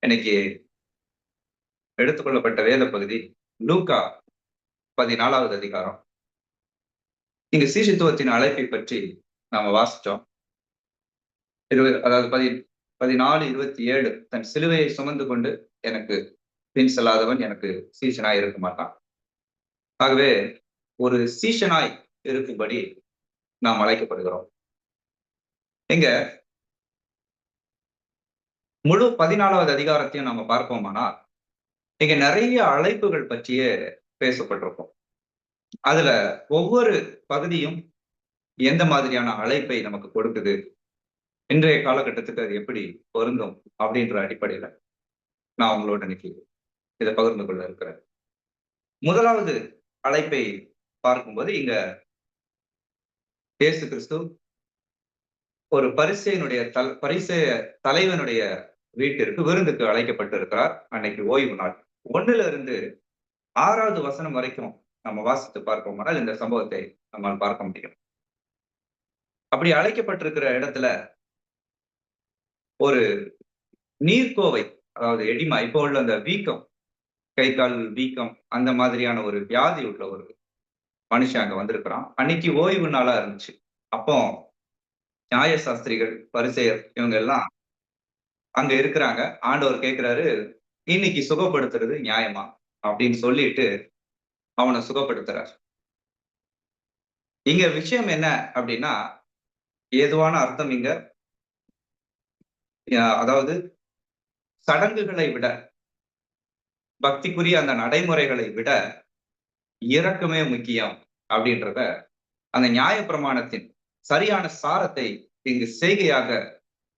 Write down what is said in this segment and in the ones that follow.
இன்னைக்கு எடுத்துக்கொள்ளப்பட்ட வேத பகுதி லூக்கா 14வது அதிகாரம். இங்க சீஷத்துவத்தின் அழைப்பை பற்றி நாம வாசிச்சோம். அதாவது 14:27 தன் சிலுவையை சுமந்து கொண்டு எனக்கு பின் செல்லாதவன் எனக்கு சீஷனாய் இருக்க மாட்டான். ஆகவே ஒரு சீஷனாய் இருக்கும்படி நாம் அழைக்கப்படுகிறோம். இங்க முழு 14வது அதிகாரத்தையும் நாம பார்ப்போமானால் இங்க நிறைய அழைப்புகள் பற்றியே பேசப்பட்டிருக்கும். அதுல ஒவ்வொரு பகுதியும் எந்த மாதிரியான அழைப்பை நமக்கு கொடுக்குது, இன்றைய காலகட்டத்துக்கு அது எப்படி பொருந்தும் அப்படின்ற அடிப்படையில நான் உங்களோட இன்னைக்கு இதை பகிர்ந்து கொள்ள இருக்கிறேன். முதலாவது அழைப்பை பார்க்கும்போது இங்க இயேசு கிறிஸ்து ஒரு பரிசேய தலைவனுடைய வீட்டிற்கு விருந்துக்கு அழைக்கப்பட்டு இருக்கிறார். அன்னைக்கு ஓய்வு நாள். 1 6வது வசனம் வரைக்கும் நம்ம வாசித்து பார்ப்போம்னால் இந்த சம்பவத்தை நம்மால் பார்க்க முடியும். அப்படி அழைக்கப்பட்டிருக்கிற இடத்துல ஒரு நீர்க்கோவை, அதாவது எடிமா, இப்போ உள்ள அந்த வீக்கம், கை கால் வீக்கம், அந்த மாதிரியான ஒரு வியாதி உள்ள ஒரு மனுஷன் அங்க வந்திருக்கிறான். அன்னைக்கு ஓய்வு நாளா இருந்துச்சு. அப்போ நியாய சாஸ்திரிகள், பரிசேயர் இவங்க எல்லாம் அங்க இருக்கிறாங்க. ஆண்டவர் கேட்கிறாரு, இன்னைக்கு சுகப்படுத்துறது நியாயமா அப்படின்னு சொல்லிட்டு அவனை சுகப்படுத்துறார். இங்க விஷயம் என்ன அப்படின்னா, ஏதுவான அர்த்தம் இங்க அதாவது சடங்குகளை விட, பக்திக்குரிய அந்த நடைமுறைகளை விட இரக்கமே முக்கியம் அப்படின்றத அந்த நியாயப்பிரமாணத்தின் சரியான சாரத்தை இங்கு செய்கையாக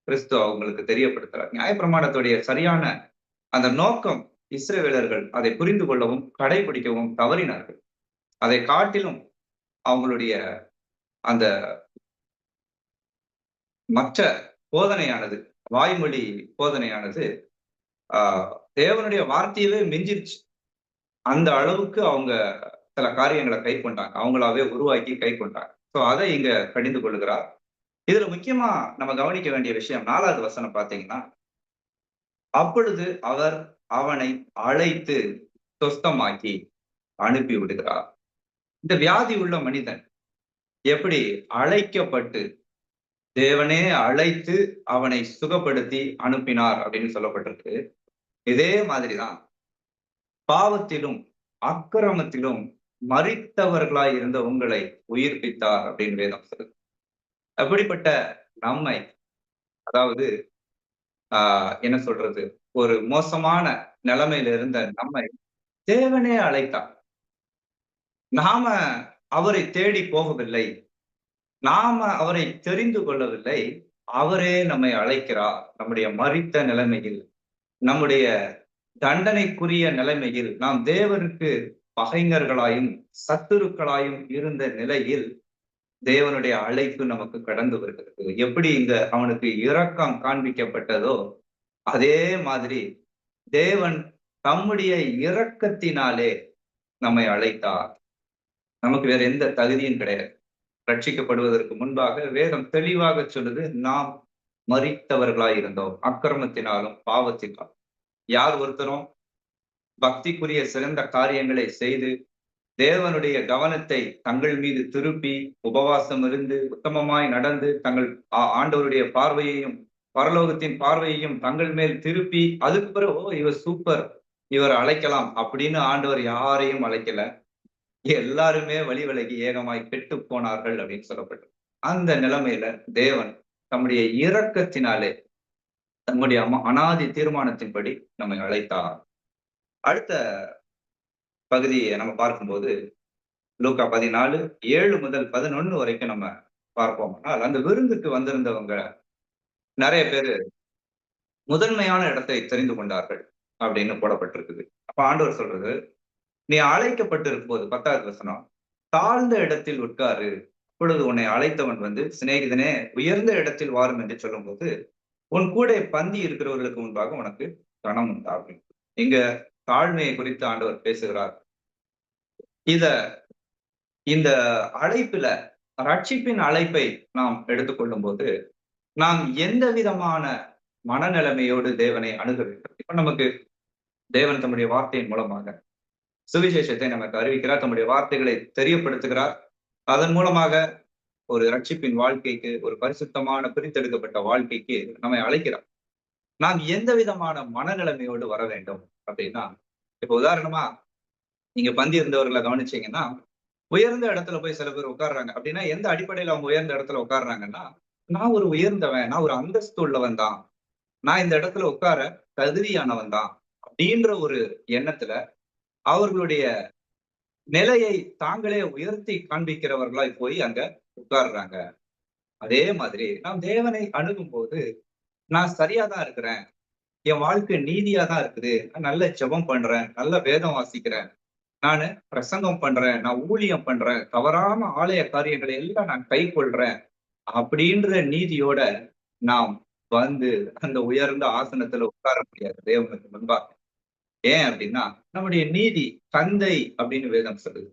கிறிஸ்து அவங்களுக்கு தெரியப்படுத்துறார். நியாயப்பிரமாணத்துடைய சரியான அந்த நோக்கம், இஸ்ரவேலர்கள் அதை புரிந்து கொள்ளவும் கடைபிடிக்கவும் தவறினார்கள். அதை காட்டிலும் அவங்களுடைய அந்த மற்ற போதனையானது, வாய்மொழி போதனையானது தேவனுடைய வார்த்தையவே மிஞ்சிருச்சு. அந்த அளவுக்கு அவங்க சில காரியங்களை கை கொண்டாங்க, அவங்களாவே உருவாக்கி கை கொண்டாங்க. சோ அதை இங்க கடிந்து கொள்ளுகிறார். இதுல முக்கியமா நம்ம கவனிக்க வேண்டிய விஷயம் 4வது வசனம் பாத்தீங்கன்னா, அப்பொழுது அவர் அவனை அழைத்து சொஸ்தமாக்கி அனுப்பி விடுகிறார். இந்த வியாதி உள்ள மனிதன் எப்படி அழைக்கப்பட்டு தேவனே அழைத்து அவனை சுகப்படுத்தி அனுப்பினார் அப்படின்னு சொல்லப்பட்டிருக்கு. இதே மாதிரிதான் பாவத்திலும் அக்கிரமத்திலும் மரித்தவர்களாய் இருந்த உங்களை உயிர்ப்பித்தார் அப்படின்னு வேதம் சொல்லுது. அப்படிப்பட்ட நம்மை, அதாவது என்ன சொல்றது, ஒரு மோசமான நிலைமையில இருந்த நம்மை தேவனே அழைத்தார். நாம அவரை தேடி போகவில்லை, நாம அவரை தெரிந்து கொள்ளவில்லை, அவரே நம்மை அழைக்கிறார். நம்முடைய மரித்த நிலைமையில், நம்முடைய தண்டனைக்குரிய நிலைமையில், நாம் தேவனுக்கு பகைஞர்களாயும் சத்துருக்களாயும் இருந்த நிலையில் தேவனுடைய அழைப்பு நமக்கு கடந்து வருகிறது. எப்படி இந்த அவனுக்கு இரக்கம் காண்பிக்கப்பட்டதோ அதே மாதிரி தேவன் தம்முடைய இரக்கத்தினாலே நம்மை அழைத்தார். நமக்கு வேற எந்த தகுதியும் கிடையாது. ரட்சிக்கப்படுவதற்கு முன்பாக வேதம் தெளிவாக சொல்லுது, நாம் மரித்தவர்களாய் இருந்தோம் அக்கிரமத்தினாலும் பாவத்தினாலும். யார் ஒருத்தரும் பக்திக்குரிய சிறந்த காரியங்களை செய்து தேவனுடைய கவனத்தை தங்கள் மீது திருப்பி உபவாசம் இருந்து உத்தமமாய் நடந்து தங்கள் ஆண்டவருடைய பார்வையையும் பரலோகத்தின் பார்வையையும் தங்கள் மேல் திருப்பி அதுக்கு பிறகு இவர் சூப்பர், இவர் அழைக்கலாம் அப்படின்னு ஆண்டவர் யாரையும் அழைக்கல. எல்லாருமே வழி விலகி ஏகமாய் கெட்டு போனார்கள் அப்படின்னு சொல்லப்பட்டது. அந்த நிலைமையில தேவன் தம்முடைய இரக்கத்தினாலே தம்முடைய அனாதி தீர்மானத்தின்படி நம்மை அழைத்தார். அடுத்த பகுதியை நம்ம பார்க்கும்போது லூக்கா 14:7 முதல் 11 வரைக்கும் நம்ம பார்ப்போம்னால், அந்த விருந்துக்கு வந்திருந்தவங்க நிறைய பேரு முதன்மையான இடத்தை தெரிந்து கொண்டார்கள் அப்படின்னு போடப்பட்டிருக்குது. அப்ப ஆண்டவர் சொல்றது, நீ அழைக்கப்பட்டிருக்கும் போது 10வது வசனம், தாழ்ந்த இடத்தில் உட்காரு, அப்பொழுது உன்னை அழைத்தவன் வந்து சிநேகிதனே உயர்ந்த இடத்தில் வாரும் என்று சொல்லும் போது உன் கூட பந்தி இருக்கிறவர்களுக்கு முன்பாக உனக்கு கனம் உண்டாகும். இங்க தாழ்மையை குறித்து ஆண்டவர் பேசுகிறார். இந்த அழைப்புல ரட்சிப்பின் அழைப்பை நாம் எடுத்துக்கொள்ளும் போது நாம் எந்த விதமான மனநிலைமையோடு தேவனை அணுக வேண்டும். இப்ப நமக்கு தேவன் தம்முடைய வார்த்தையின் மூலமாக சுவிசேஷத்தை நமக்கு அறிவிக்கிறார், தம்முடைய வார்த்தைகளை தெரியப்படுத்துகிறார். அதன் மூலமாக ஒரு ரட்சிப்பின் வாழ்க்கைக்கு, ஒரு பரிசுத்தமான பிரித்தெடுக்கப்பட்ட வாழ்க்கைக்கு நம்மை அழைக்கிறார். நாம் எந்த விதமான மனநிலைமையோடு வர வேண்டும் அப்படின்னா, இப்ப உதாரணமா நீங்க பந்தி இருந்தவர்களை கவனிச்சீங்கன்னா, உயர்ந்த இடத்துல போய் சில பேர் உட்கார்றாங்க. அப்படின்னா எந்த அடிப்படையில அவங்க உயர்ந்த இடத்துல உட்கார்றாங்கன்னா, நான் ஒரு உயர்ந்தவன், நான் ஒரு அந்தஸ்து உள்ளவன் தான். நான் இந்த இடத்துல உட்கார தகுதியானவன் தான். அப்படின்ற ஒரு எண்ணத்துல அவர்களுடைய நிலையை தாங்களே உயர்த்தி காண்பிக்கிறவர்களாய் போய் அங்க உட்கார்றாங்க. அதே மாதிரி நாம் தேவனை அணுகும்போது, நான் சரியா தான் இருக்கிறேன். என் வாழ்க்கை நீதியா தான் இருக்குது. நான் நல்ல ஜெபம் பண்றேன். நல்ல வேதம் வாசிக்கிறேன். நானு பிரசங்கம் பண்றேன். நான் ஊழியம் பண்றேன். தவறான ஆலய காரியங்களை எல்லாம் நான் கைக்கொள்றேன். அப்படின்ற நீதியோட நாம் வந்து அந்த உயர்ந்த ஆசனத்துல உட்கார முடியாது தேவனுக்கு முன்பாக. ஏன் அப்படின்னா, நம்முடைய நீதி தந்தை அப்படின்னு வேதம் சொல்லுது.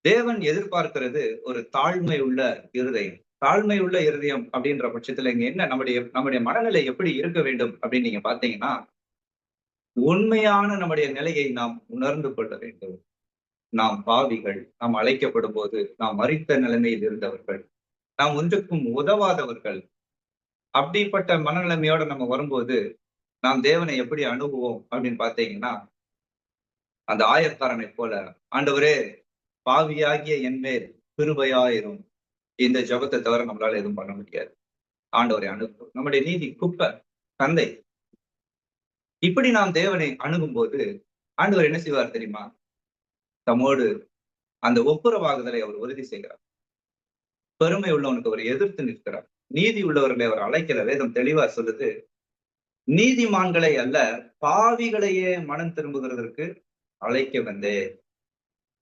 தேவன் எதிர்பார்க்கிறது ஒரு தாழ்மை உள்ள இருதயம். தாழ்மை உள்ள இருதயம் அப்படின்ற பட்சத்துல இங்க என்ன நம்முடைய நம்முடைய மனநிலை எப்படி இருக்க வேண்டும் அப்படின்னு நீங்க பார்த்தீங்கன்னா, உண்மையான நம்முடைய நிலையை நாம் உணர்ந்து கொள்ள வேண்டும். நாம் பாவிகள். நாம் அழைக்கப்படும்போது நாம் மரித்த நிலைமையில் இருந்தவர்கள். நாம் ஒன்றுக்கும் உதவாதவர்கள். அப்படிப்பட்ட மனநிலைமையோட நம்ம வரும்போது, நாம் தேவனை எப்படி அணுகுவோம் அப்படின்னு பார்த்தீங்கன்னா, அந்த ஆயக்காரனைப் போல, ஆண்டவரே பாவியாகிய என்மேல் கிருபையாயிரும். இந்த ஜெபத்த தவிர நம்மளால எதுவும் பண்ண முடியாது. ஆண்டவரை அணுகுவோம். நம்முடைய நீதி குப்பை, தந்தை. இப்படி நாம் தேவனை அணுகும்போது, ஆண்டவர் என்ன செய்வார் தெரியுமா? தம்மோடு அந்த ஒப்புரவாகுதலை அவர் உறுதி செய்கிறார். பெருமை உள்ளவனுக்கு அவர் எதிர்த்து நிற்கிறார். நீதி உள்ளவர்களை அவர் அழைக்கிற வேதம் தெளிவா சொல்லுது. நீதிமான்களை அல்ல, பாவிகளையே மனம் திரும்புகிறதற்கு அழைக்க வந்தேன்.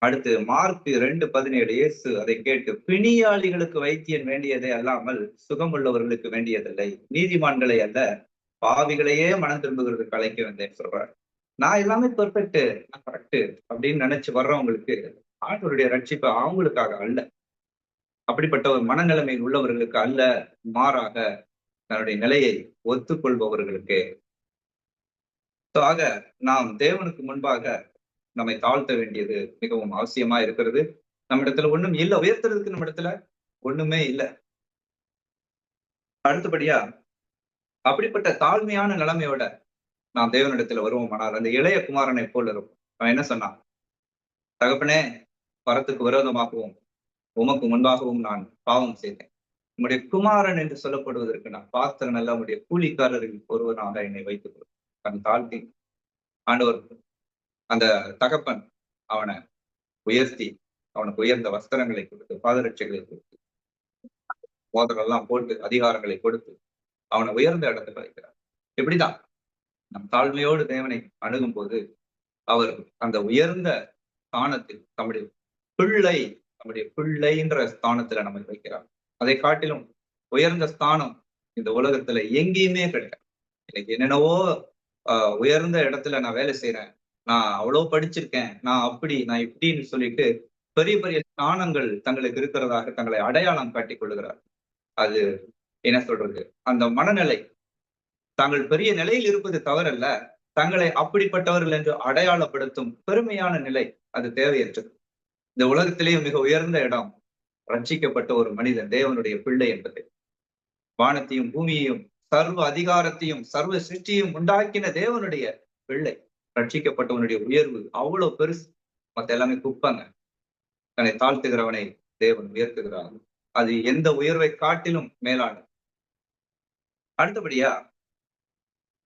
அடுத்து மார்க் 2:17 இயேசு அதை கேட்டு, பிணியாளிகளுக்கு வைத்தியன் வேண்டியதே அல்லாமல் சுகமுள்ளவர்களுக்கு வேண்டியதில்லை. நீதிமான்களை அல்ல, பாவிகளையே மனம் திரும்புகிறதுக்கு அழைக்க வந்தேன்னு சொல்றாரு. நான் எல்லாமே பெர்ஃபெக்ட், நான் கரெக்ட் அப்படின்னு நினைச்சு வர்றவங்களுக்கு ஆண்டவருடைய ரட்சிப்பு அவங்களுக்காக அல்ல. அப்படிப்பட்ட ஒரு மனநிலைமையில் உள்ளவர்களுக்கு அல்ல, மாறாக தன்னுடைய நிலையை ஒத்துக்கொள்பவர்களுக்கு. ஆக நாம் தேவனுக்கு முன்பாக நம்மை தாழ்த்த வேண்டியது மிகவும் அவசியமா இருக்கிறது. நம்மிடத்துல ஒண்ணும் இல்ல, உயர்த்துறதுக்கு நம்மிடத்துல ஒண்ணுமே இல்ல. அடுத்தபடியா அப்படிப்பட்ட தாழ்மையான நிலைமையோட நாம் தேவனிடத்துல வருவோமானால் அந்த இளைய குமாரனை போல இருக்கும். அவன் என்ன சொன்னான்? தகப்பனே, வரத்துக்கு விரோதமாகவும் உமக்கு முன்பாகவும் நான் பாவம் செய்தேன். உம்முடைய குமாரன் என்று சொல்லப்படுவதற்கு நான் பாத்திரன் அல்ல, உம்முடைய கூலிக்காரரில் ஒருவனாக என்னை வைத்துக் கொள். தன் தாழ்த்தி ஆண்டவர் அந்த தகப்பன் அவனை உயர்த்தி, அவனுக்கு உயர்ந்த வஸ்திரங்களை கொடுத்து, பாதரட்சைகளை கொடுத்து, மோதிரம் எல்லாம் போட்டு, அதிகாரங்களை கொடுத்து, அவனை உயர்ந்த இடத்துல வைக்கிறார். இப்படிதான் நம் தாழ்மையோடு தேவனை அணுகும் போது, அவர் அந்த உயர்ந்த ஸ்தானத்தில் நம்முடைய பிள்ளைன்ற ஸ்தானத்துல நம்மை வைக்கிறார். அதை காட்டிலும் உயர்ந்த ஸ்தானம் இந்த உலகத்துல எங்கேயுமே கிடையாது. இன்னைக்கு என்னென்னவோ உயர்ந்த இடத்துல நான் வேலை செய்யறேன், நான் அவ்வளவு படிச்சிருக்கேன், நான் அப்படி நான் இப்படின்னு சொல்லிட்டு பெரிய பெரிய ஸ்தானங்கள் தங்களுக்கு இருக்கிறதாக தங்களை அடையாளம் காட்டிக் கொள்ளுகிறார். அது என்ன சொல்றது, அந்த மனநிலை தாங்கள் பெரிய நிலையில் இருப்பது தவறல்ல, தங்களை அப்படிப்பட்டவர்கள் என்று அடையாளப்படுத்தும் பெருமையான நிலை அது தேவையற்றது. இந்த உலகத்திலேயே மிக உயர்ந்த இடம் ரட்சிக்கப்பட்ட ஒரு மனிதன், தேவனுடைய பிள்ளை என்பது. வானத்தையும் பூமியையும் சர்வ அதிகாரத்தையும் சர்வ சிருஷ்டியும் உண்டாக்கின தேவனுடைய பிள்ளை, ரட்சிக்கப்பட்டவனுடைய உயர்வு அவ்வளவு பெருசு. மத்த எல்லாமே குப்பங்க. தன்னை தாழ்த்துகிறவனை தேவன் உயர்த்துகிறார். அது எந்த உயர்வை காட்டிலும் மேலானது. அடுத்தபடியா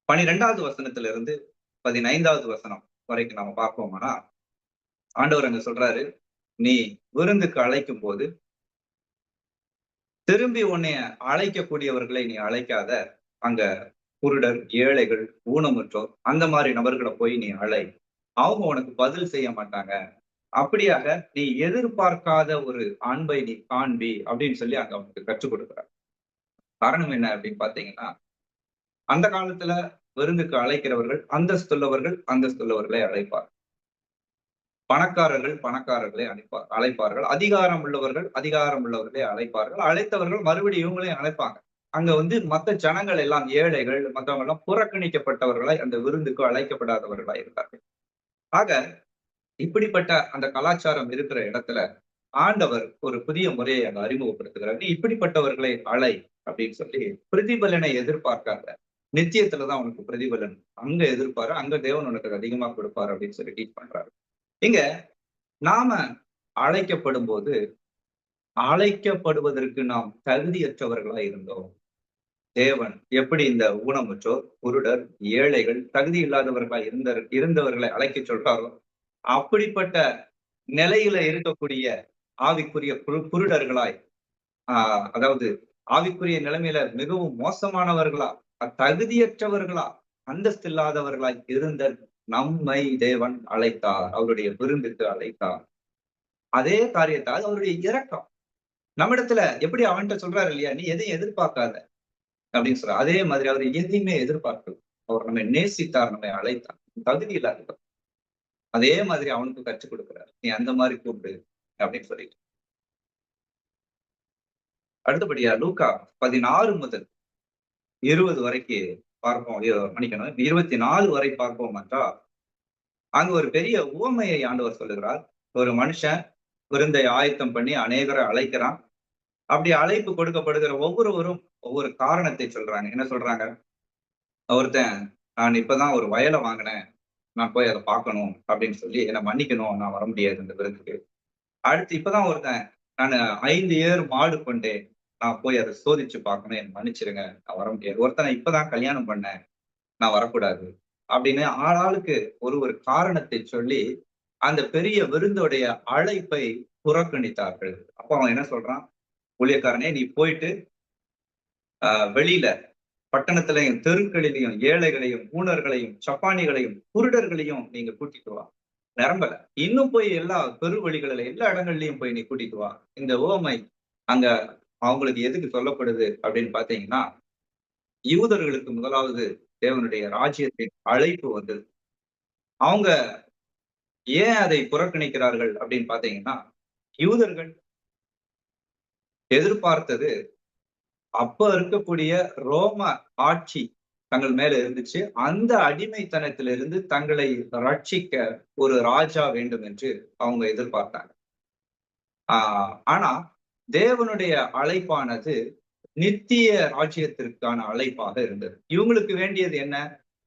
12வது வசனத்திலிருந்து 15வது வசனம் வரைக்கும் நாம பார்ப்போம்னா, ஆண்டவர் அங்க சொல்றாரு, நீ விருந்துக்கு அழைக்கும் போது திரும்பி உன்னைய அழைக்கக்கூடியவர்களை நீ அழைக்காத. அங்க குருடர், ஏழைகள், ஊனமுற்றோர் அந்த மாதிரி நபர்களை போய் நீ அழை. அவங்க உனக்கு பதில் செய்ய மாட்டாங்க. அப்படியாக நீ எதிர்பார்க்காத ஒரு அன்பை நீ காண்பி அப்படின்னு சொல்லி அங்க அவனுக்கு கற்றுக் கொடுக்குறார். காரணம் என்ன அப்படின்னு பாத்தீங்கன்னா, அந்த காலத்துல விருந்துக்கு அழைக்கிறவர்கள் அந்தஸ்துள்ளவர்களை அழைப்பார். பணக்காரர்கள் பணக்காரர்களை அழைப்பார்கள். அதிகாரம் உள்ளவர்களை அழைப்பார்கள். அழைத்தவர்கள் மறுபடியும் இவங்களையும் அழைப்பாங்க. அங்க மத்த ஜனங்கள் எல்லாம் ஏழைகள், மத்தவங்க எல்லாம் புறக்கணிக்கப்பட்டவர்களாய் அந்த விருந்துக்கு அழைக்கப்படாதவர்களாய் இருந்தார்கள். ஆக இப்படிப்பட்ட அந்த கலாச்சாரம் இருக்கிற இடத்துல ஆண்டவர் ஒரு புதிய முறையை அங்க அறிமுகப்படுத்துகிறார். "நீ இப்படிப்பட்டவர்களை அழை" அப்படின்னு சொல்லி பிரதிபலனை எதிர்பார்க்காத. நித்தியத்துல தான் உனக்கு பிரதிபலன். அங்க எதிர்பாரு, அங்க தேவன் உனக்கு அதிகமா கொடுப்பார் அப்படின்னு சொல்லி டீச் பண்றாரு. இங்க நாம அழைக்கப்படும்போது, அழைக்கப்படுவதற்கு நாம் தகுதியற்றவர்களா இருந்தோம். தேவன் எப்படி இந்த ஊனமுற்றோர், குருடர், ஏழைகள், தகுதி இல்லாதவர்களா இருந்தவர்களை அழைக்கச் சொல்றாரோ, அப்படிப்பட்ட நிலையில இருக்கக்கூடிய ஆவிக்குரிய குருடர்களாய், அதாவது ஆவிக்குரிய நிலைமையில மிகவும் மோசமானவர்களா, தகுதியற்றவர்களா, அந்தஸ்து இல்லாதவர்களாய் இருந்த நம்மை தேவன் அழைத்தார். அவருடைய விருந்துக்கு அழைத்தார். அதே காரியத்தை அவருடைய இரக்கம். நம்மிடத்துல எப்படி அவன்கிட்ட சொல்றாரு இல்லையா, "நீ எதையும் எதிர்பார்க்காத" அப்படின்னு சொல்றாரு. அதே மாதிரி அவர் எதையுமே எதிர்பார்க்கல. அவர் நம்மை நேசித்தார், நம்மை அழைத்தார். தகுதி இல்லாதவர். அதே மாதிரி அவனுக்கு கற்றுக் கொடுக்கிறார். "நீ அந்த மாதிரி கூப்பிடு" அப்படின்னு சொல்லிட்டு. அடுத்தபடியா லூக்கா 16 முதல் 20 வரைக்கு பார்ப்போம். மன்னிக்கணும், 24 வரை பார்ப்போம் என்றால், அங்க ஒரு பெரிய உவமையை ஆண்டவர் சொல்லுகிறார். ஒரு மனுஷன் விருந்தை ஆயத்தம் பண்ணி அநேகரை அழைக்கிறான். அப்படி அழைப்பு கொடுக்கப்படுகிற ஒவ்வொருவரும் ஒவ்வொரு காரணத்தை சொல்றாங்க. என்ன சொல்றாங்க? ஒருத்தன், "நான் இப்பதான் ஒரு வயலை வாங்கினேன். நான் போய் அதை பார்க்கணும் அப்படின்னு சொல்லி என்ன மன்னிக்கணும். நான் வர முடியாது இந்த விருந்துக்கு." அடுத்து இப்பதான் ஒருத்தன், "நானு 5 ஏர் மாடு கொண்டேன். நான் போய் அதை சோதிச்சு பார்க்கணும். என்ன மன்னிச்சிடுங்க. நான் வர முடியாது." ஒருத்தன், "இப்பதான் கல்யாணம் பண்ணேன். நான் வரக்கூடாது." அப்படின்னு ஆளாளுக்கு ஒரு ஒரு காரணத்தை சொல்லி அந்த பெரிய விருந்தோடைய அழைப்பை புறக்கணித்தார்கள். அப்ப அவன் என்ன சொல்றான்? "ஊழியக்காரனே, நீ போயிட்டு வெளியில பட்டணத்திலையும், தெருக்களிலையும், ஏழைகளையும், ஊனர்களையும், சப்பானிகளையும், குருடர்களையும் நீங்க கூட்டிட்டு வா. நிரம்பல. இன்னும் போய் எல்லா பெருவழிகளில எல்லா இடங்கள்லயும் போய் நீ கூட்டிட்டு வா." இந்த உவமை அங்க அவங்களுக்கு எதுக்கு சொல்லப்படுது அப்படின்னு பார்த்தீங்கன்னா, யூதர்களுக்கு முதலாவது தேவனுடைய ராஜ்யத்தின் அழைப்பு வந்தது. அவங்க ஏன் அதை புறக்கணிக்கிறார்கள் அப்படின்னு பார்த்தீங்கன்னா, யூதர்கள் எதிர்பார்த்தது அப்ப இருக்கக்கூடிய ரோம ஆட்சி தங்கள் மேல இருந்துச்சு. அந்த அடிமைத்தனத்திலிருந்து தங்களை ரட்சிக்க ஒரு ராஜா வேண்டும் என்று அவங்க எதிர்பார்த்தாங்க. ஆனா தேவனுடைய அழைப்பானது நித்திய ராஜ்யத்திற்கான அழைப்பாக இருந்தது. இவங்களுக்கு வேண்டியது என்ன?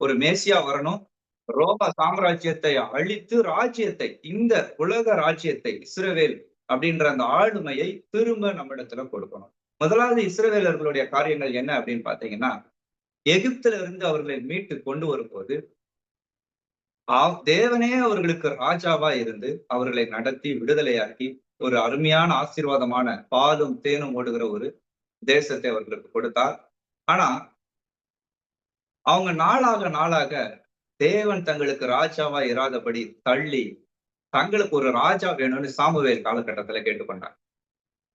ஒரு மேசியா வரணும். ரோம சாம்ராஜ்யத்தை அழித்து ராஜ்யத்தை, இந்த உலக ராஜ்யத்தை, இஸ்ரவேல் அப்படின்ற அந்த ஆளுமையை திரும்ப நம்மிடத்துல கொடுக்கணும். முதலாவது இஸ்ரவேலர்களுடைய காரியங்கள் என்ன அப்படின்னு பார்த்தீங்கன்னா, எகிப்தில இருந்து அவர்களை மீட்டு கொண்டு வரும்போது, தேவனே அவர்களுக்கு ராஜாவா இருந்து அவர்களை நடத்தி விடுதலையாக்கி, ஒரு அருமையான ஆசீர்வாதமான பாலும் தேனும் ஓடுகிற ஒரு தேசத்தை அவர்களுக்கு கொடுத்தார். ஆனா, அவங்க நாளாக நாளாக தேவன் தங்களுக்கு ராஜாவா இராதபடி தள்ளி, தங்களுக்கு ஒரு ராஜா வேணும்னு சாமுவேல் காலகட்டத்துல கேட்டுக்கொண்டாங்க.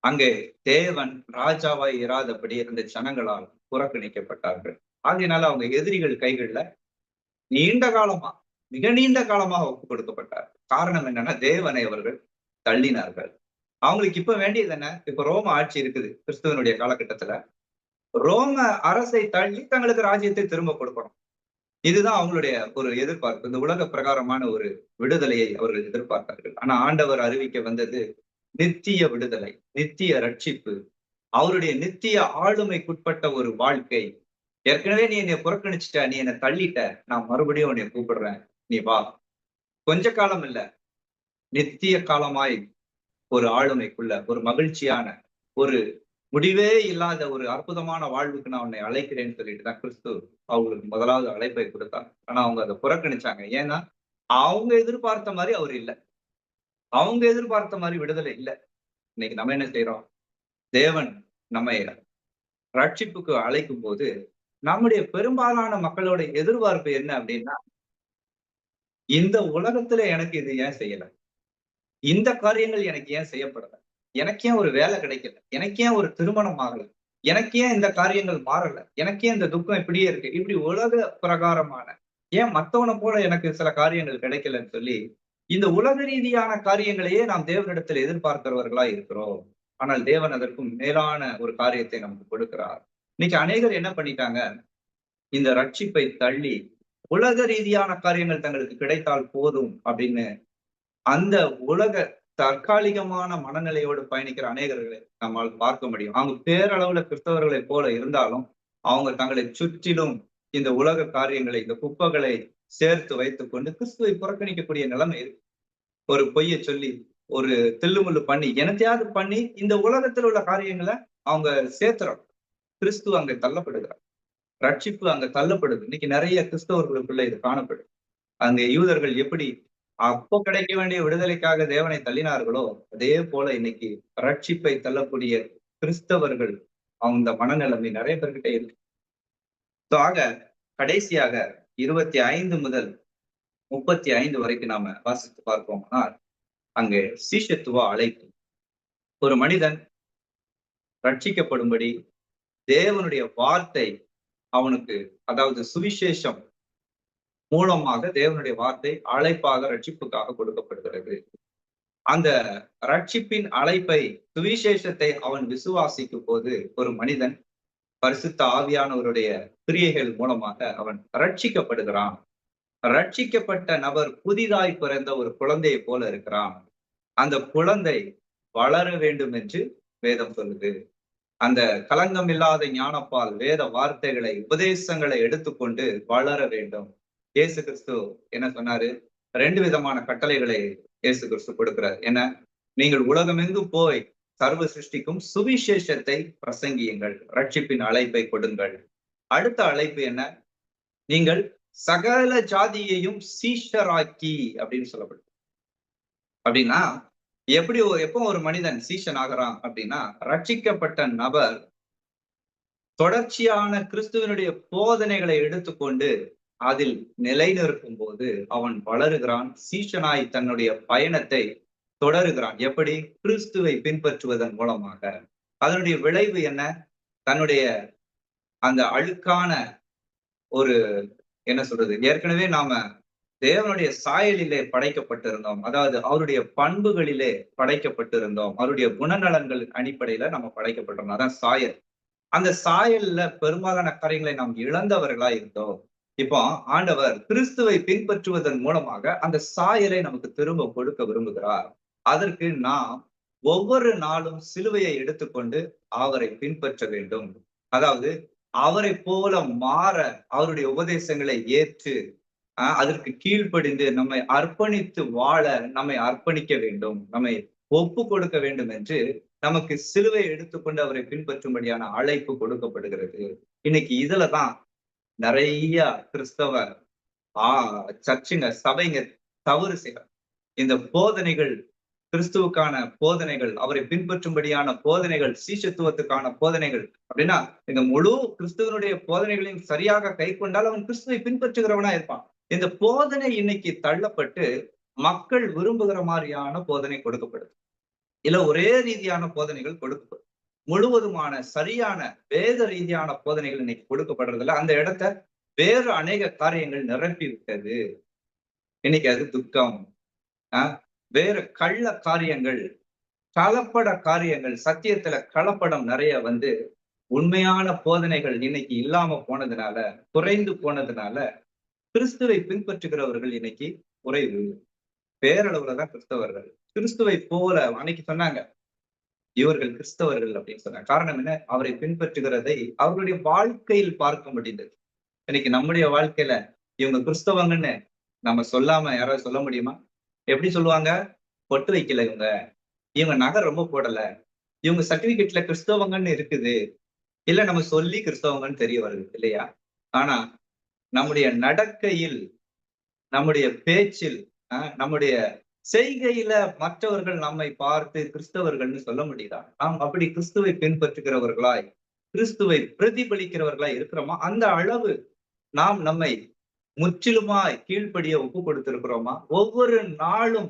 அங்கே தேவன் ராஜாவாய் இராதபடி அந்த ஜனங்களால் புறக்கணிக்கப்பட்டார்கள். ஆகையினால அவங்க எதிரிகள் கைகள்ல நீண்ட காலமா, மிக நீண்ட காலமாக ஒப்புக் கொடுக்கப்பட்டார். காரணம் என்னன்னா, தேவனை அவர்கள் தள்ளினார்கள். அவங்களுக்கு இப்ப வேண்டியது என்ன? இப்ப ரோம ஆட்சி இருக்குது கிறிஸ்துவனுடைய காலகட்டத்துல. ரோம அரசை தள்ளி தங்களுக்கு ராஜ்யத்தை திரும்ப கொடுக்கணும். இதுதான் அவங்களுடைய ஒரு எதிர்பார்ப்பு. இந்த உலக பிரகாரமான ஒரு விடுதலையை அவர்கள் எதிர்பார்த்தார்கள். ஆனா ஆண்டவர் அறிவிக்க வந்தது நித்திய விடுதலை, நித்திய ரட்சிப்பு, அவருடைய நித்திய ஆளுமைக்குட்பட்ட ஒரு வாழ்க்கை. ஏற்கனவே நீ என்னை புறக்கணிச்சுட்ட, நீ என்னை தள்ளிட்ட, நான் மறுபடியும் உன்னை கூப்பிடுறேன், நீ வா. கொஞ்ச காலம் இல்ல, நித்திய காலமாய் ஒரு ஆளுமைக்குள்ள, ஒரு மகிழ்ச்சியான, ஒரு முடிவே இல்லாத ஒரு அற்புதமான வாழ்வுக்கு நான் உன்னை அழைக்கிறேன்னு சொல்லிட்டு தான் கிறிஸ்து அவங்களுக்கு முதலாவது அழைப்பை கொடுத்தார். ஆனா அவங்க அதை புறக்கணிச்சாங்க. ஏன்னா, அவங்க எதிர்பார்த்த மாதிரி அவர் இல்ல. அவங்க எதிர்பார்த்த மாதிரி விடுதலை இல்ல. இன்னைக்கு நம்ம என்ன செய்றோம்? தேவன் நம்மை ரட்சிப்புக்கு அழைக்கும்போது, நம்முடைய பெரும்பாலான மக்களோட எதிர்பார்ப்பு என்ன அப்படின்னா, இந்த உலகத்துல எனக்கு இது ஏன் செய்யல? இந்த காரியங்கள் எனக்கு ஏன் செய்யப்படல? எனக்கு ஏன் ஒரு வேலை கிடைக்கல? எனக்கு ஏன் ஒரு திருமணம் ஆகல? எனக்கு ஏன் இந்த காரியங்கள் மாறல? எனக்கு ஏன் இந்த துக்கம் இப்படியே இருக்கு? இப்படி உலக பிரகாரமான, ஏன் மத்தவன போல எனக்கு சில காரியங்கள் கிடைக்கலன்னு சொல்லி, இந்த உலக ரீதியான காரியங்களையே நாம் தேவனிடத்தில் எதிர்பார்க்கிறவர்களா இருக்கிறோம். ஆனால் தேவன் அதற்கும் மேலான ஒரு காரியத்தை நமக்கு கொடுக்கிறார். இன்னைக்கு அநேகர் என்ன பண்ணிட்டாங்க, இந்த ரட்சிப்பை தள்ளி உலக ரீதியான காரியங்கள் தங்களுக்கு கிடைத்தால் போதும் அப்படின்னு அந்த உலக தற்காலிகமான மனநிலையோடு பயணிக்கிற அநேகர்களை நம்மால் பார்க்க முடியும். அவங்க பேரளவுல கிறிஸ்தவர்களைப் போல இருந்தாலும், அவங்க தங்களை சுற்றிலும் இந்த உலக காரியங்களை, இந்த குப்பைகளை சேர்த்து வைத்துக் கொண்டு கிறிஸ்துவை புறக்கணிக்கக்கூடிய நிலைமை இருக்கு. ஒரு பொய்ய சொல்லி, ஒரு தில்லுமுல்லு பண்ணி, என்னத்தையாவது பண்ணி இந்த உலகத்தில் உள்ள காரியங்களை அவங்க சேர்த்துறாங்க. கிறிஸ்து அங்க தள்ளப்படுகிறார். ரட்சிப்பு அங்க தள்ளப்படுது. இன்னைக்கு நிறைய கிறிஸ்தவர்களுக்குள்ள இது காணப்படுது. அந்த யூதர்கள் எப்படி அப்போ கிடைக்க வேண்டிய விடுதலைக்காக தேவனை தள்ளினார்களோ, அதே போல இன்னைக்கு ரட்சிப்பை தள்ளக்கூடிய கிறிஸ்தவர்கள் அந்த மனநிலைமை நிறைய பேர்கிட்ட இருக்கு. ஆக கடைசியாக 25 முதல் 35 வரைக்கும் நாம வாசித்து பார்ப்போம்னால், அங்கே சீஷத்துவ அழைப்பு. ஒரு மனிதன் ரட்சிக்கப்படும்படி தேவனுடைய வார்த்தை அவனுக்கு, அதாவது சுவிசேஷம் மூலமாக தேவனுடைய வார்த்தை அழைப்பாக ரட்சிப்புக்காக கொடுக்கப்படுகிறது. அந்த ரட்சிப்பின் அழைப்பை, சுவிசேஷத்தை அவன் விசுவாசிக்கும் போது ஒரு மனிதன் பரிசுத்த ஆவியானவருடைய கிரியைகள் மூலமாக அவன் ரட்சிக்கப்படுகிறான். ரட்சிக்கப்பட்ட நபர் புதிதாய் பிறந்த ஒரு குழந்தையை போல இருக்கிறான். அந்த குழந்தை வளர வேண்டும் என்று வேதம் சொல்லுது. அந்த களங்கம் இல்லாத ஞானப்பால் வேத வார்த்தைகளை, உபதேசங்களை எடுத்துக்கொண்டு வளர வேண்டும். இயேசு கிறிஸ்து என்ன சொன்னாரு? 2 விதமான கட்டளைகளை இயேசு கிறிஸ்து கொடுக்கிறார். என்ன? நீங்கள் உலகமெங்கும் போய் சர்வ சிருஷ்டிக்கும் சுவிசேஷத்தை பிரசங்கியுங்கள், ரட்சிப்பின் அழைப்பை கொடுங்கள். அடுத்த அழைப்பு என்ன? நீங்கள் சகல ஜாதியையும் சீஷராக்கி அப்படின்னு சொல்லப்படுது. அப்படின்னா எப்போ ஒரு மனிதன் சீஷன் ஆகிறான் அப்படின்னா, ரட்சிக்கப்பட்ட நபர் தொடர்ச்சியான கிறிஸ்துவனுடைய போதனைகளை எடுத்துக்கொண்டு அதில் நிலைநிற்கும் போது அவன் வளருகிறான். சீஷனாய் தன்னுடைய பயணத்தை தொடருகிறான். எப்படி? கிறிஸ்துவை பின்பற்றுவதன் மூலமாக. அதனுடைய விளைவு என்ன? தன்னுடைய அந்த அழுக்கான ஒரு, என்ன சொல்றது, ஏற்கனவே நாம தேவனுடைய சாயலிலே படைக்கப்பட்டிருந்தோம். அதாவது அவருடைய பண்புகளிலே படைக்கப்பட்டிருந்தோம். அவருடைய குணநலன்கள் அடிப்படையில நம்ம படைக்கப்பட்டிருந்தோம். அதான் சாயல். அந்த சாயல்ல பெரும்பாலான காரியங்களை நாம் இழந்தவர்களா இருந்தோம். இப்போ ஆண்டவர் கிறிஸ்துவை பின்பற்றுவதன் மூலமாக அந்த சாயலை நமக்கு திரும்ப கொடுக்க விரும்புகிறார். அதற்கு நாம் ஒவ்வொரு நாளும் சிலுவையை எடுத்துக்கொண்டு அவரை பின்பற்ற வேண்டும். அதாவது அவரை போல மாற அவருடைய உபதேசங்களை ஏற்று அதற்கு கீழ்ப்படிந்து நம்மை அர்ப்பணித்து வாழ நம்மை அர்ப்பணிக்க வேண்டும், நம்மை ஒப்பு கொடுக்க வேண்டும் என்று நமக்கு சிலுவை எடுத்துக்கொண்டு அவரை பின்பற்றும்படியான அழைப்பு கொடுக்கப்படுகிறது. இன்னைக்கு இதுலதான் நிறைய கிறிஸ்தவ சர்ச்சுங்க, சபைங்க தவறு செய்யறாங்க. இந்த போதனைகள், கிறிஸ்துவுக்கான போதனைகள், அவரை பின்பற்றும்படியான போதனைகள், சீஷத்துவத்துக்கான போதனைகள் அப்படின்னா இந்த முழு கிறிஸ்துவனுடைய போதனைகளையும் சரியாக கை கொண்டால் அவன் கிறிஸ்துவை பின்பற்றுகிறவனா இருப்பான். இந்த போதனை இன்னைக்கு தள்ளப்பட்டு மக்கள் விரும்புகிற மாதிரியான போதனை கொடுக்கப்படுது. இல்ல ஒரே ரீதியான போதனைகள் கொடுக்கப்படும். முழுவதுமான சரியான வேத ரீதியான போதனைகள் இன்னைக்கு கொடுக்கப்படுறதில்ல. அந்த இடத்த வேறு அநேக காரியங்கள் நிரப்பி விட்டது. இன்னைக்கு அது துக்கம். வேற கள்ள காரியங்கள், கலப்பட காரியங்கள், சத்தியத்துல கலப்படம் நிறைய வந்து உண்மையான போதனைகள் இன்னைக்கு இல்லாம போனதுனால, குறைந்து போனதுனால கிறிஸ்துவை பின்பற்றுகிறவர்கள் இன்னைக்கு குறைவு. பேரளவுலதான் கிறிஸ்தவர்கள். கிறிஸ்துவை போல அன்னைக்கு சொன்னாங்க, இவர்கள் கிறிஸ்தவர்கள் அப்படின்னு சொன்னாங்க. காரணம் என்ன? அவரை பின்பற்றுகிறதை அவர்களுடைய வாழ்க்கையில் பார்க்க முடிந்தது. இன்னைக்கு நம்முடைய வாழ்க்கையில இவங்க கிறிஸ்தவங்கன்னு நம்ம சொல்லாம யாராவது சொல்ல முடியுமா? எப்படி சொல்லுவாங்க? பொட்டு வைக்கல இவங்க, இவங்க நகை ரொம்ப போடல, இவங்க சர்டிபிகேட்ல கிறிஸ்தவங்கன்னு இருக்குது, இல்ல நம்ம சொல்லி கிறிஸ்தவங்கன்னு தெரிய வருது இல்லையா? ஆனா நம்முடைய நடக்கையில், நம்முடைய பேச்சில், நம்முடைய செய்கையில மற்றவர்கள் நம்மை பார்த்து கிறிஸ்தவர்கள்னு சொல்ல முடியுதா? நாம் அப்படி கிறிஸ்துவை பின்பற்றுகிறவர்களாய், கிறிஸ்துவை பிரதிபலிக்கிறவர்களாய் இருக்கிறோமா? அந்த அளவு நாம் நம்மை முற்றிலுமாய் கீழ்ப்படிய ஒப்பு கொடுத்திருக்கிறோமா? ஒவ்வொரு நாளும்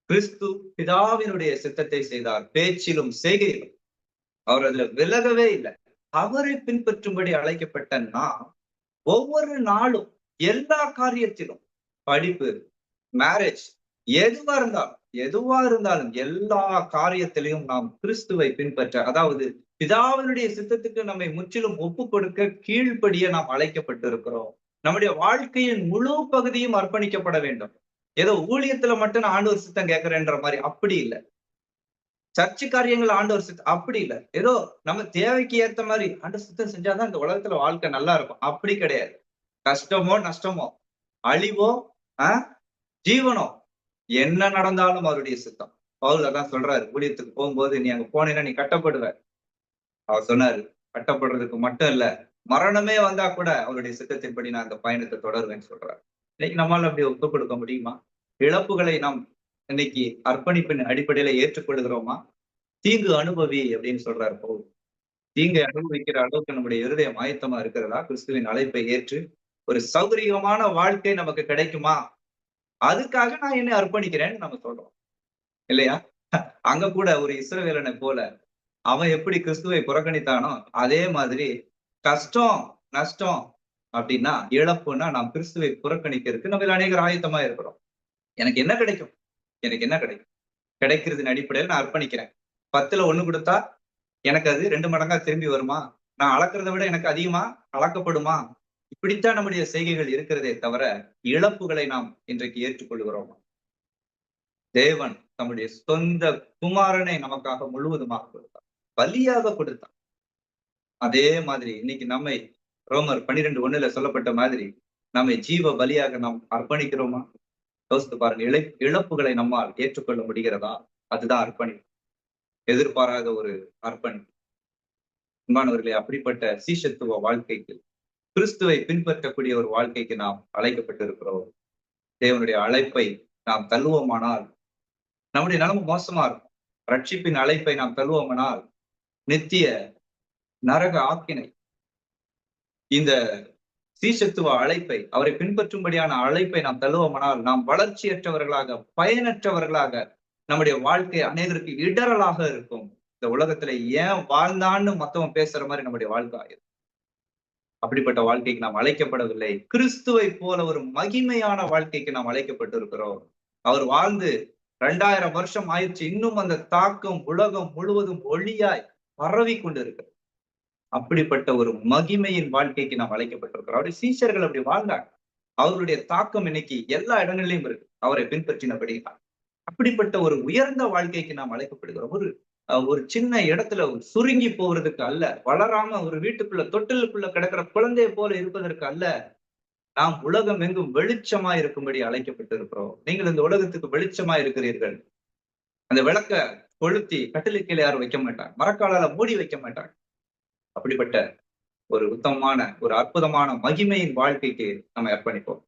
கிறிஸ்து பிதாவினுடைய சித்தத்தை செய்தார், பேச்சிலும் செய்கையிலும். அவர் அதுல விலகவே இல்லை. அவரை பின்பற்றும்படி அழைக்கப்பட்ட நாம் ஒவ்வொரு நாளும் எல்லா காரியத்திலும், படிப்பு, மேரேஜ், எதுவா இருந்தாலும் எல்லா காரியத்திலையும் நாம் கிறிஸ்துவை பின்பற்ற, அதாவது பிதாவினுடைய சித்தத்துக்கு நம்மை முற்றிலும் ஒப்பு கொடுக்க கீழ்ப்படிய நாம் அழைக்கப்பட்டிருக்கிறோம். நம்முடைய வாழ்க்கையின் முழு பகுதியும் அர்ப்பணிக்கப்பட வேண்டும். ஏதோ ஊழியத்துல மட்டும் நான் ஆண்டவர் சித்தம் கேட்கிறேன்ற மாதிரி அப்படி இல்ல. சர்ச்சு காரியங்கள் ஆண்டவர் சித்தம் அப்படி இல்ல. ஏதோ நம்ம தேவைக்கு ஏத்த மாதிரி ஆண்டவர் சித்தம் செஞ்சாதான் இந்த உலகத்துல வாழ்க்கை நல்லா இருக்கும். அப்படி கிடையாது. கஷ்டமோ, நஷ்டமோ, அழிவோ, ஜீவனோ என்ன நடந்தாலும் அவருடைய சித்தம். பவுல் அதான் சொல்றாரு. ஊழியத்துக்கு போகும்போது நீ அங்க போனீன்னா நீ கட்டப்படுவ. அவர் சொன்னாரு, கட்டப்படுறதுக்கு மட்டும் இல்ல, மரணமே வந்தா கூட அவருடைய சித்தத்தின்படி நான் அந்த பயணத்தை தொடருவேன்னு சொல்றாரு. இன்னைக்கு நம்மால அப்படி ஒப்புக் கொடுக்க முடியுமா? இழப்புகளை நாம் இன்னைக்கு அர்ப்பணிப்பின் அடிப்படையில ஏற்றுக்கொள்கிறோமா? தீங்கு அனுபவி அப்படின்னு சொல்றாரு பவுல். தீங்கை அனுபவிக்கிற அளவுக்கு நம்முடைய இருதயம் ஆயத்தமா இருக்கிறதா? கிறிஸ்துவின் அழைப்பை ஏற்று ஒரு சௌகரியமான வாழ்க்கை நமக்கு கிடைக்குமா? அதுக்காக நான் என்னை அர்ப்பணிக்கிறேன்னு நம்ம சொல்றோம். இல்லையா? அங்க கூட ஒரு இஸ்ரவேலனை போல அவன் எப்படி கிறிஸ்துவை புறக்கணித்தானோ, அதே மாதிரி கஷ்டம், நஷ்டம் அப்படின்னா, இழப்புன்னா நாம் கிறிஸ்துவை புறக்கணிக்கிறதுக்கு நம்மில் அநேகர் ஆயத்தமா இருக்கிறோம். எனக்கு என்ன கிடைக்கும்? எனக்கு என்ன கிடைக்கும்? கிடைக்கிறதின் அடிப்படையில் நான் அர்ப்பணிக்கிறேன். 10ல 1 குடுத்தா, எனக்கு அது 2 மடங்கா திரும்பி வருமா? நான் அளக்கிறத விட எனக்கு அதிகமா அளக்கப்படுமா? இப்படித்தான் நம்முடைய செய்கைகள் இருக்கிறதே தவிர, இழப்புகளை நாம் இன்றைக்கு ஏற்றுக்கொள்கிறோமா? தேவன் தம்முடைய சொந்த குமாரனை நமக்காக முழுவதுமாக கொடுத்தார். பலியாக கொடுத்தார். அதே மாதிரி இன்னைக்கு நம்மை ரோமர் 12:1 சொல்லப்பட்ட மாதிரி நம்மை ஜீவ பலியாக நாம் அர்ப்பணிக்கிறோமா? யோசித்து பாருங்க. இழப்புகளை நம்மால் ஏற்றுக்கொள்ள முடிகிறதா? அதுதான் அர்ப்பணிப்பு. எதிர்பாராத ஒரு அர்ப்பணிப்பு. அன்பானவர்களே, அப்படிப்பட்ட சீஷத்துவ வாழ்க்கைக்கு, கிறிஸ்துவை பின்பற்றக்கூடிய ஒரு வாழ்க்கைக்கு நாம் அழைக்கப்பட்டிருக்கிறோம். தேவனுடைய அழைப்பை நாம் தள்ளுவோமானால் நம்முடைய நிலைமை மோசமா இருக்கும். ரட்சிப்பின் அழைப்பை நாம் தள்ளுவோமானால் நித்திய நரக ஆக்கினை. இந்த சீஷத்துவ அழைப்பை, அவரை பின்பற்றும்படியான அழைப்பை நாம் தள்ளுவோமானால் நாம் வளர்ச்சியற்றவர்களாக, பயனற்றவர்களாக, நம்முடைய வாழ்க்கை அநேகருக்கு இடரலாக இருக்கும். இந்த உலகத்துல ஏன் வாழ்ந்தான்னு மத்தவன் பேசுற மாதிரி நம்முடைய வாழ்க்கை ஆயிரும். அப்படிப்பட்ட வாழ்க்கைக்கு நாம் அழைக்கப்படவில்லை. கிறிஸ்துவை போல ஒரு மகிமையான வாழ்க்கைக்கு நாம் அழைக்கப்பட்டிருக்கிறோம். அவர் வாழ்ந்து 2000 வருஷம் ஆயிடுச்சு. இன்னும் அந்த தாக்கம் உலகம் முழுவதும் ஒளியாய் பரவி கொண்டிருக்கிறது. அப்படிப்பட்ட ஒரு மகிமையின் வாழ்க்கைக்கு நாம் அழைக்கப்பட்டிருக்கிறோம். அவருடைய சீஷர்கள் அப்படி வாழ்ந்தாங்க. அவருடைய தாக்கம் இன்னைக்கு எல்லா இடங்களிலும் இருக்கு. அவரை பின்பற்றினபடிதான். அப்படிப்பட்ட ஒரு உயர்ந்த வாழ்க்கைக்கு நாம் அழைக்கப்படுகிறோம். ஒரு சின்ன இடத்துல சுருங்கி போவதற்கு அல்ல, வளராம ஒரு வீட்டுக்குள்ள தொட்டிலுக்குள்ள கிடக்கிற குழந்தையை போல இருப்பதற்கு அல்ல, நாம் உலகம் எங்கும் வெளிச்சமா இருக்கும்படி அழைக்கப்பட்டிருக்கிறோம். நீங்கள் இந்த உலகத்துக்கு வெளிச்சமா இருக்கிறீர்கள். அந்த விளக்க கொளுத்தி கட்டிலுக்கு யாரும் வைக்க மாட்டாங்க, மரக்காலால மூடி வைக்க மாட்டாங்க. அப்படிப்பட்ட ஒரு உத்தமமான, ஒரு அற்புதமான மகிமையின் வாழ்க்கைக்கு நம்ம அர்ப்பணிப்போம்.